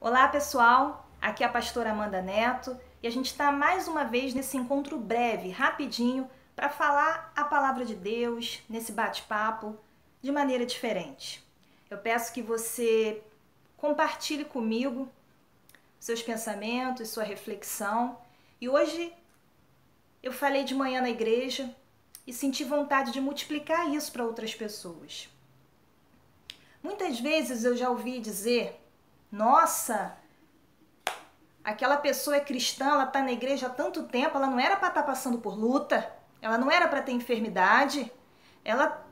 Olá pessoal, aqui é a pastora Amanda Neto e a gente está mais uma vez nesse encontro breve, rapidinho, para falar a palavra de Deus, nesse bate-papo, de maneira diferente. Eu peço que você compartilhe comigo seus pensamentos, sua reflexão. E hoje eu falei de manhã na igreja e senti vontade de multiplicar isso para outras pessoas. Muitas vezes eu já ouvi dizer: nossa, aquela pessoa é cristã, ela está na igreja há tanto tempo, ela não era para estar passando por luta, ela não era para ter enfermidade, ela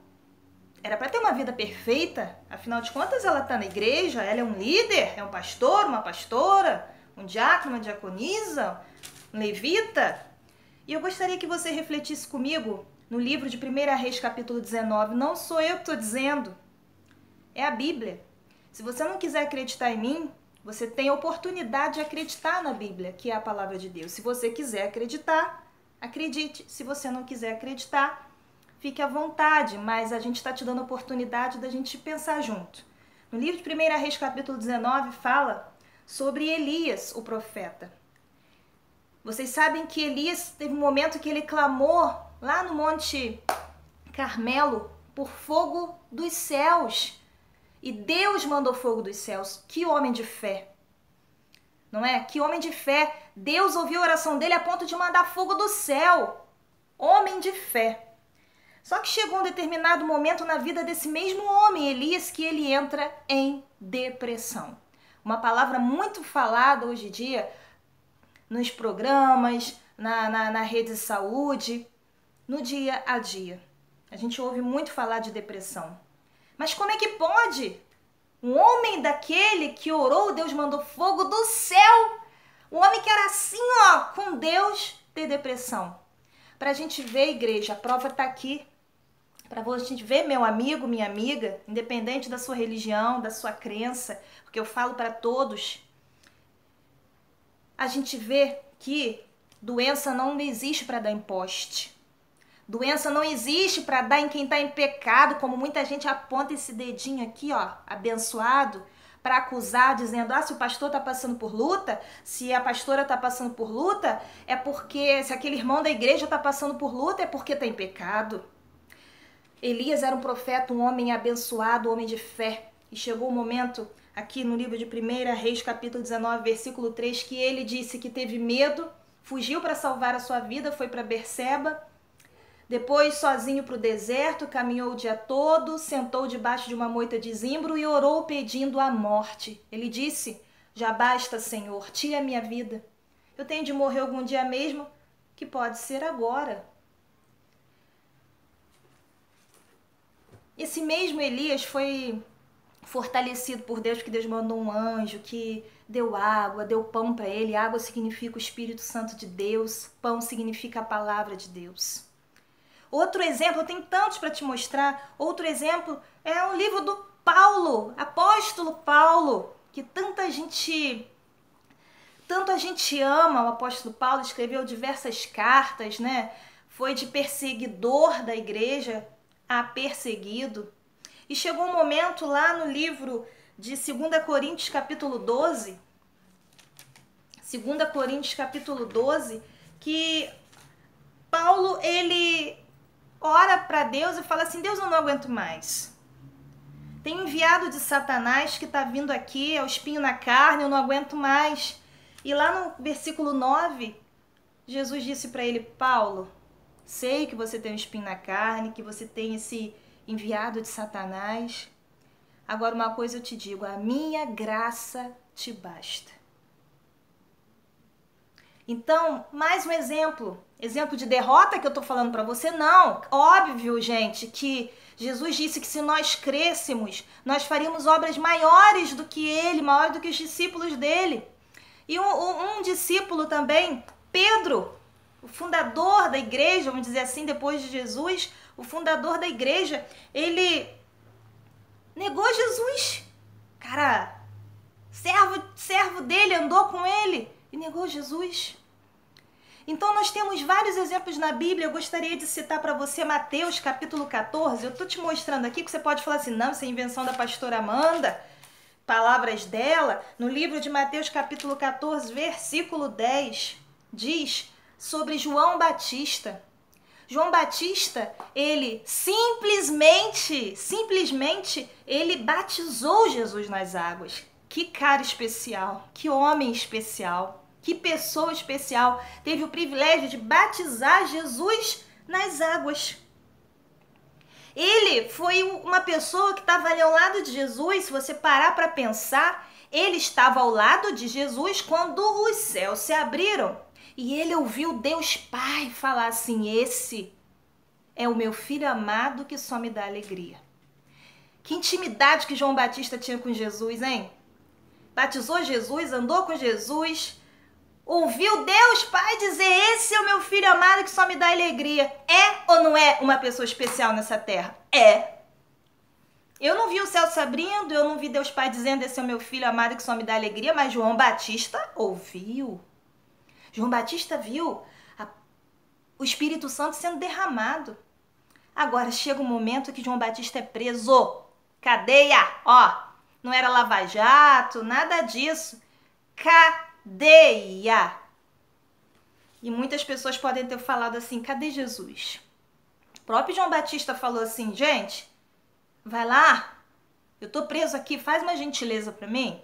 era para ter uma vida perfeita, afinal de contas ela está na igreja, ela é um líder, é um pastor, uma pastora, um diácono, uma diaconisa, um levita. E eu gostaria que você refletisse comigo no livro de 1 Reis capítulo 19, não sou eu que estou dizendo, é a Bíblia. Se você não quiser acreditar em mim, você tem a oportunidade de acreditar na Bíblia, que é a palavra de Deus. Se você quiser acreditar, acredite. Se você não quiser acreditar, fique à vontade, mas a gente está te dando a oportunidade da gente pensar junto. No livro de 1 Reis capítulo 19 fala sobre Elias, o profeta. Vocês sabem que Elias teve um momento que ele clamou lá no Monte Carmelo por fogo dos céus. E Deus mandou fogo dos céus. Que homem de fé, não é? Que homem de fé. Deus ouviu a oração dele a ponto de mandar fogo do céu. Homem de fé. Só que chegou um determinado momento na vida desse mesmo homem, Elias, que ele entra em depressão. Uma palavra muito falada hoje em dia nos programas, na rede de saúde, no dia a dia. A gente ouve muito falar de depressão. Mas como é que pode? Um homem daquele que orou, Deus mandou fogo do céu. Um homem que era assim, ó, com Deus, ter depressão. Pra gente ver, igreja, a prova tá aqui. Pra gente ver, meu amigo, minha amiga, independente da sua religião, da sua crença, porque eu falo para todos, a gente vê que doença não existe para dar em poste. Doença não existe para dar em quem está em pecado, como muita gente aponta esse dedinho aqui, ó, abençoado, para acusar, dizendo: ah, se o pastor está passando por luta, se a pastora está passando por luta, é porque, se aquele irmão da igreja está passando por luta, é porque está em pecado. Elias era um profeta, um homem abençoado, um homem de fé. E chegou o momento, aqui no livro de 1 Reis, capítulo 19, versículo 3, que ele disse que teve medo, fugiu para salvar a sua vida, foi para Berseba. Depois, sozinho para o deserto, caminhou o dia todo, sentou debaixo de uma moita de zimbro e orou pedindo a morte. Ele disse: já basta, Senhor, tira a minha vida. Eu tenho de morrer algum dia mesmo, que pode ser agora. Esse mesmo Elias foi fortalecido por Deus, porque Deus mandou um anjo que deu água, deu pão para ele. Água significa o Espírito Santo de Deus, pão significa a palavra de Deus. Outro exemplo, eu tenho tantos para te mostrar. Outro exemplo é o livro do Paulo, apóstolo Paulo, que tanto a gente ama. O apóstolo Paulo escreveu diversas cartas, né? Foi de perseguidor da igreja a perseguido. E chegou um momento lá no livro de 2 Coríntios capítulo 12, 2 Coríntios capítulo 12, que Paulo, ele ora para Deus e fala assim: Deus, eu não aguento mais. Tem um enviado de Satanás que está vindo aqui, é o espinho na carne, eu não aguento mais. E lá no versículo 9, Jesus disse para ele: Paulo, sei que você tem um espinho na carne, que você tem esse enviado de Satanás. Agora uma coisa eu te digo: a minha graça te basta. Então, mais um exemplo de derrota que eu tô falando para você? Não, óbvio, gente, que Jesus disse que se nós crêssemos, nós faríamos obras maiores do que ele, maiores do que os discípulos dele. E um discípulo também, Pedro, o fundador da igreja, vamos dizer assim, depois de Jesus, o fundador da igreja, ele negou Jesus. Cara, servo dele, andou com ele e negou Jesus. Então nós temos vários exemplos na Bíblia. Eu gostaria de citar para você Mateus capítulo 14. Eu estou te mostrando aqui que você pode falar assim: não, isso é invenção da pastora Amanda. palavras dela, no livro de Mateus capítulo 14, versículo 10, diz sobre João Batista. João Batista, ele simplesmente, ele batizou Jesus nas águas. Que cara especial, que homem especial, que pessoa especial. Teve o privilégio de batizar Jesus nas águas. Ele foi uma pessoa que estava ali ao lado de Jesus. Se você parar para pensar, ele estava ao lado de Jesus quando os céus se abriram. E ele ouviu Deus Pai falar assim: esse é o meu filho amado que só me dá alegria. Que intimidade que João Batista tinha com Jesus, hein? Batizou Jesus, andou com Jesus, ouviu Deus Pai dizer: esse é o meu filho amado que só me dá alegria. É ou não é uma pessoa especial nessa terra? É. Eu não vi o céu se abrindo, eu não vi Deus Pai dizendo: esse é o meu filho amado que só me dá alegria, mas João Batista ouviu. João Batista viu o Espírito Santo sendo derramado. Agora chega um momento que João Batista é preso. Cadeia, ó. Não era lava-jato, nada disso. Cadeia. E muitas pessoas podem ter falado assim: cadê Jesus? O próprio João Batista falou assim: gente, vai lá, eu tô preso aqui, faz uma gentileza para mim.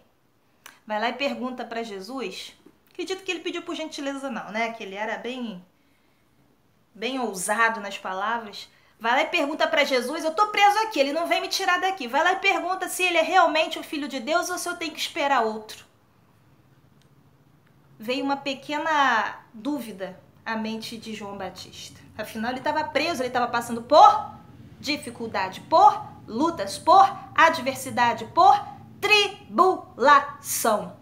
Vai lá e pergunta para Jesus. Acredito que ele pediu por gentileza não, né? Que ele era bem ousado nas palavras. Vai lá e pergunta para Jesus: eu tô preso aqui, ele não vem me tirar daqui. Vai lá e pergunta se ele é realmente o Filho de Deus ou se eu tenho que esperar outro. Veio uma pequena dúvida à mente de João Batista. Afinal, ele estava preso, ele estava passando por dificuldade, por lutas, por adversidade, por tribulação.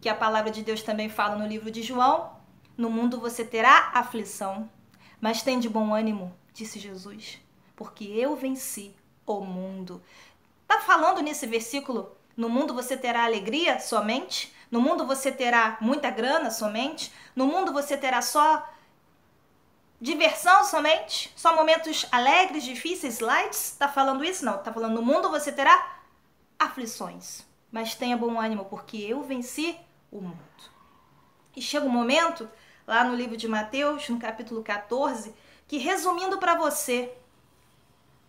Que a palavra de Deus também fala no livro de João: no mundo você terá aflição, mas tem de bom ânimo, disse Jesus, porque eu venci o mundo. Tá falando nesse versículo: no mundo você terá alegria somente? No mundo você terá muita grana somente? No mundo você terá só diversão somente? Só momentos alegres, difíceis, lights? Tá falando isso? Não. Tá falando: no mundo você terá aflições, mas tenha bom ânimo, porque eu venci o mundo. E chega um momento, lá no livro de Mateus, no capítulo 14, que, resumindo para você,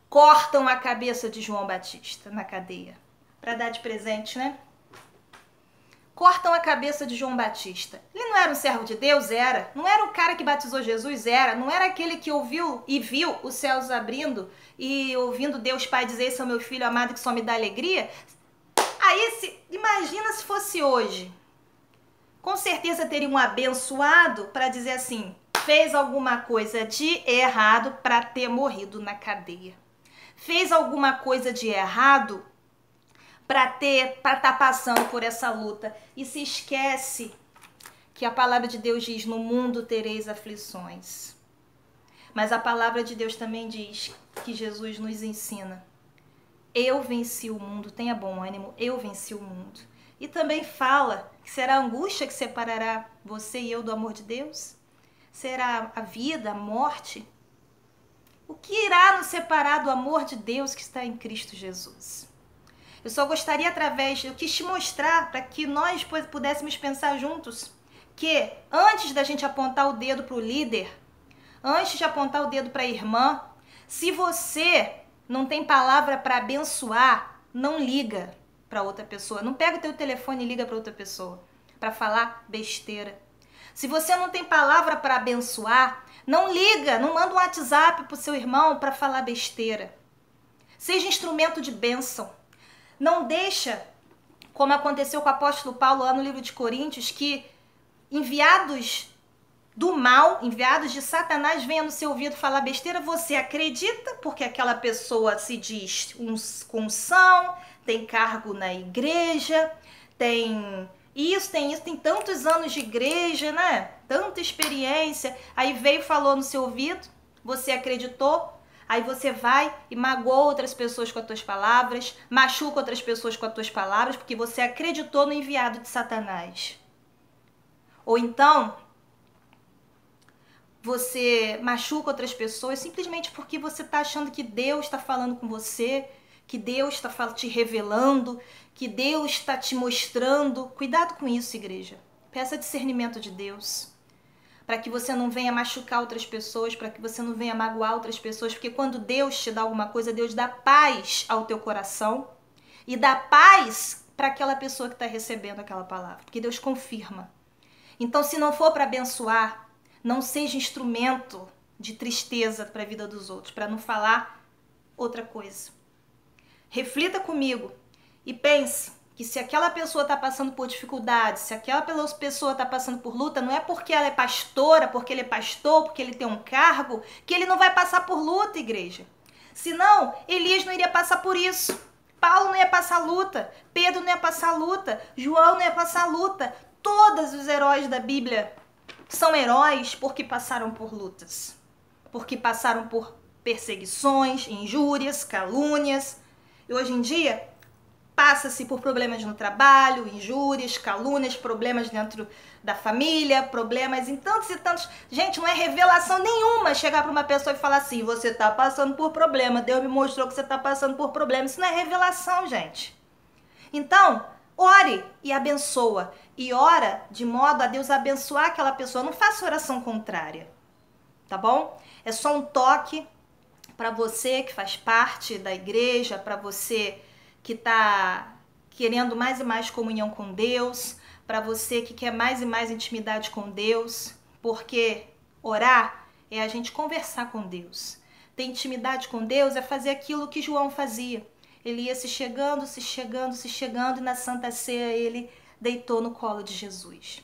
cortam a cabeça de João Batista na cadeia. Para dar de presente, né? Cortam a cabeça de João Batista. Ele não era um servo de Deus? Era. Não era o cara que batizou Jesus? Era. Não era aquele que ouviu e viu os céus abrindo e ouvindo Deus Pai dizer: esse é o meu filho amado que só me dá alegria? Aí, imagina se fosse hoje. Com certeza teria um abençoado para dizer assim: fez alguma coisa de errado para ter morrido na cadeia. Fez alguma coisa de errado para estar passando por essa luta. E se esquece que a palavra de Deus diz: no mundo tereis aflições. Mas a palavra de Deus também diz que Jesus nos ensina: eu venci o mundo, tenha bom ânimo, eu venci o mundo. E também fala que será a angústia que separará você e eu do amor de Deus? Será a vida, a morte? O que irá nos separar do amor de Deus que está em Cristo Jesus? Eu só gostaria, eu quis te mostrar para que nós pudéssemos pensar juntos que antes da gente apontar o dedo para o líder, antes de apontar o dedo para a irmã, se você não tem palavra para abençoar, não liga para outra pessoa. Não pega o teu telefone e liga para outra pessoa para falar besteira. Se você não tem palavra para abençoar, não liga, não manda um WhatsApp pro seu irmão para falar besteira. Seja instrumento de bênção. Não deixa, como aconteceu com o apóstolo Paulo lá no livro de Coríntios, que enviados do mal, enviados de Satanás, venham no seu ouvido falar besteira. Você acredita porque aquela pessoa se diz com unção, tem cargo na igreja, tem isso, tem tantos anos de igreja, né? Tanta experiência. Aí veio e falou no seu ouvido, você acreditou. Aí você vai e magoa outras pessoas com as tuas palavras, machuca outras pessoas com as tuas palavras, porque você acreditou no enviado de Satanás. Ou então, você machuca outras pessoas simplesmente porque você está achando que Deus está falando com você, que Deus está te revelando, que Deus está te mostrando. Cuidado com isso, igreja. Peça discernimento de Deus, para que você não venha machucar outras pessoas, para que você não venha magoar outras pessoas, porque quando Deus te dá alguma coisa, Deus dá paz ao teu coração e dá paz para aquela pessoa que está recebendo aquela palavra, porque Deus confirma. Então, se não for para abençoar, não seja instrumento de tristeza para a vida dos outros, para não falar outra coisa. Reflita comigo e pense que se aquela pessoa está passando por dificuldades, se aquela pessoa está passando por luta, não é porque ela é pastora, porque ele é pastor, porque ele tem um cargo, que ele não vai passar por luta, igreja. Senão, Elias não iria passar por isso. Paulo não ia passar luta, Pedro não ia passar luta, João não ia passar luta. Todos os heróis da Bíblia são heróis porque passaram por lutas, porque passaram por perseguições, injúrias, calúnias. E hoje em dia, passa-se por problemas no trabalho, injúrias, calúnias, problemas dentro da família, problemas em tantos e tantos. Gente, não é revelação nenhuma chegar para uma pessoa e falar assim, você está passando por problema, Deus me mostrou que você está passando por problema. Isso não é revelação, gente. Então, ore e abençoa. E ora de modo a Deus abençoar aquela pessoa. Não faça oração contrária, tá bom? É só um toque para você que faz parte da igreja, para você que está querendo mais e mais comunhão com Deus, para você que quer mais e mais intimidade com Deus, porque orar é a gente conversar com Deus. Ter intimidade com Deus é fazer aquilo que João fazia. Ele ia se chegando, e na Santa Ceia ele deitou no colo de Jesus.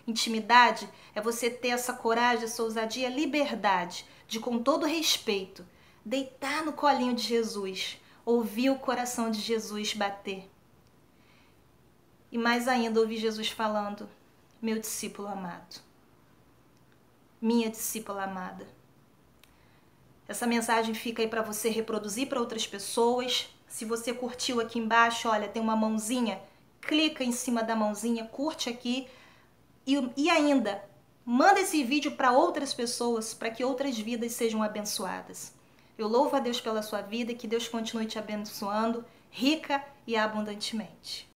Intimidade é você ter essa coragem, essa ousadia, liberdade, de com todo respeito, deitar no colinho de Jesus, ouvir o coração de Jesus bater. E mais ainda, ouvir Jesus falando, meu discípulo amado, minha discípula amada. Essa mensagem fica aí para você reproduzir para outras pessoas. Se você curtiu aqui embaixo, olha, tem uma mãozinha, clica em cima da mãozinha, curte aqui e ainda manda esse vídeo para outras pessoas, para que outras vidas sejam abençoadas. Eu louvo a Deus pela sua vida e que Deus continue te abençoando rica e abundantemente.